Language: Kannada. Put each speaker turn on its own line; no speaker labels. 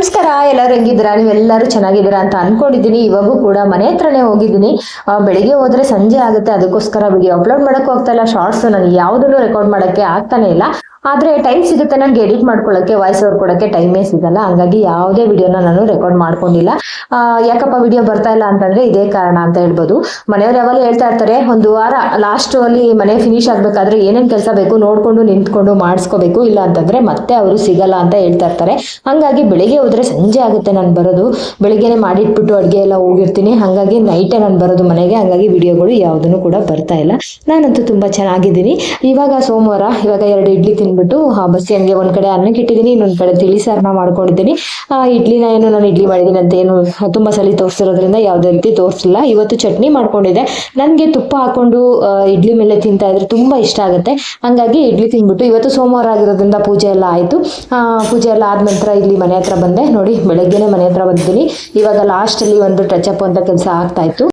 ನಮಸ್ಕಾರ, ಎಲ್ಲರೂ ಹೆಂಗಿದ್ದೀರಾ? ನೀವೆಲ್ಲರೂ ಚೆನ್ನಾಗಿದ್ದೀರಾ ಅಂತ ಅನ್ಕೊಂಡಿದ್ದೀನಿ. ಇವಾಗೂ ಕೂಡ ಮನೆ ಹತ್ರನೇ ಹೋಗಿದ್ದೀನಿ. ಬೆಳಿಗ್ಗೆ ಹೋದ್ರೆ ಸಂಜೆ ಆಗುತ್ತೆ, ಅದಕ್ಕೋಸ್ಕರ ವಿಡಿಯೋ ಅಪ್ಲೋಡ್ ಮಾಡಕ್ ಹೋಗ್ತಾ ಇಲ್ಲ. ಶಾರ್ಟ್ಸ್ ನನಗೆ ಯಾವುದನ್ನು ರೆಕಾರ್ಡ್ ಮಾಡಕ್ಕೆ ಆಗ್ತಾನೆ ಇಲ್ಲ. ಆದ್ರೆ ಟೈಮ್ ಸಿಗುತ್ತೆ ನನಗೆ ಎಡಿಟ್ ಮಾಡ್ಕೊಳ್ಳೋಕೆ, ವಾಯ್ಸ್ ಓವರ್ ಕೊಡೋಕೆ ಟೈಮೇ ಸಿಗಲ್ಲ. ಹಂಗಾಗಿ ಯಾವುದೇ ವಿಡಿಯೋನ ನಾನು ರೆಕಾರ್ಡ್ ಮಾಡ್ಕೊಂಡಿಲ್ಲ. ಯಾಕಪ್ಪ ವಿಡಿಯೋ ಬರ್ತಾ ಇಲ್ಲ ಅಂತಂದ್ರೆ ಇದೇ ಕಾರಣ ಅಂತ ಹೇಳ್ಬೋದು. ಮನೆಯವ್ರು ಯಾವಾಗಲೂ ಹೇಳ್ತಾ ಇರ್ತಾರೆ, ಒಂದು ವಾರ ಲಾಸ್ಟ್ ಅಲ್ಲಿ ಮನೆ ಫಿನಿಶ್ ಆಗ್ಬೇಕಾದ್ರೆ ಏನೇನ್ ಕೆಲಸ ಬೇಕು ನೋಡ್ಕೊಂಡು ನಿಂತ್ಕೊಂಡು ಮಾಡಿಸ್ಕೋಬೇಕು, ಇಲ್ಲ ಅಂತಂದ್ರೆ ಮತ್ತೆ ಅವರು ಸಿಗಲ್ಲ ಅಂತ ಹೇಳ್ತಾ ಇರ್ತಾರೆ. ಹಂಗಾಗಿ ಬೆಳಿಗ್ಗೆ ಹೋದ್ರೆ ಸಂಜೆ ಆಗುತ್ತೆ ನಾನು ಬರೋದು. ಬೆಳಿಗ್ಗೆನೆ ಮಾಡಿಟ್ಬಿಟ್ಟು ಅಡುಗೆ ಎಲ್ಲ ಹೋಗಿರ್ತೀನಿ. ಹಾಗಾಗಿ ನೈಟೇ ನಾನು ಬರೋದು ಮನೆಗೆ. ಹಂಗಾಗಿ ವಿಡಿಯೋಗಳು ಯಾವುದನ್ನು ಕೂಡ ಬರ್ತಾ ಇಲ್ಲ. ನಾನಂತೂ ತುಂಬಾ ಚೆನ್ನಾಗಿದ್ದೀನಿ. ಇವಾಗ ಸೋಮವಾರ, ಇವಾಗ 2 ಇಡ್ಲಿ ತಿನ್ಬಿಟ್ಟು ಬಸ್ಸಿಗೆ ಒಂದ್ ಕಡೆ ಅನ್ನಕ್ಕೆ ಇಟ್ಟಿದ್ದೀನಿ, ಇನ್ನೊಂದ್ ಕಡೆ ತಿಳಿ ಸಾರನ್ನ ಮಾಡ್ಕೊಂಡಿದ್ದೀನಿ. ಇಡ್ಲಿನ ಏನು ನಾನು ಇಡ್ಲಿ ಮಾಡಿದ್ದೀನಿ ಅಂತ ಏನು ತುಂಬಾ ಸಲ ತೋರಿಸಿರೋದ್ರಿಂದ ಯಾವುದೇ ರೀತಿ ತೋರಿಸಿಲ್ಲ. ಇವತ್ತು ಚಟ್ನಿ ಮಾಡ್ಕೊಂಡಿದ್ದೆ. ನನಗೆ ತುಪ್ಪ ಹಾಕೊಂಡು ಇಡ್ಲಿ ಮೇಲೆ ತಿಂತಾ ಇದ್ರೆ ತುಂಬಾ ಇಷ್ಟ ಆಗುತ್ತೆ. ಹಂಗಾಗಿ ಇಡ್ಲಿ ತಿನ್ಬಿಟ್ಟು, ಇವತ್ತು ಸೋಮವಾರ ಆಗಿರೋದ್ರಿಂದ ಪೂಜೆ ಎಲ್ಲ ಆಯ್ತು. ಪೂಜೆ ಎಲ್ಲ ಆದ ನಂತರ ಇಲ್ಲಿ ಮನೆ ಹತ್ರ ಬಂದೆ. ನೋಡಿ, ಬೆಳಗ್ಗೆನೆ ಮನೆ ಹತ್ರ ಬಂದಿದ್ದೀನಿ. ಇವಾಗ ಲಾಸ್ಟ್ ಅಲ್ಲಿ ಒಂದು ಟಚ್ ಅಪ್ ಅಂತ ಕೆಲಸ ಆಗ್ತಾ ಇತ್ತು.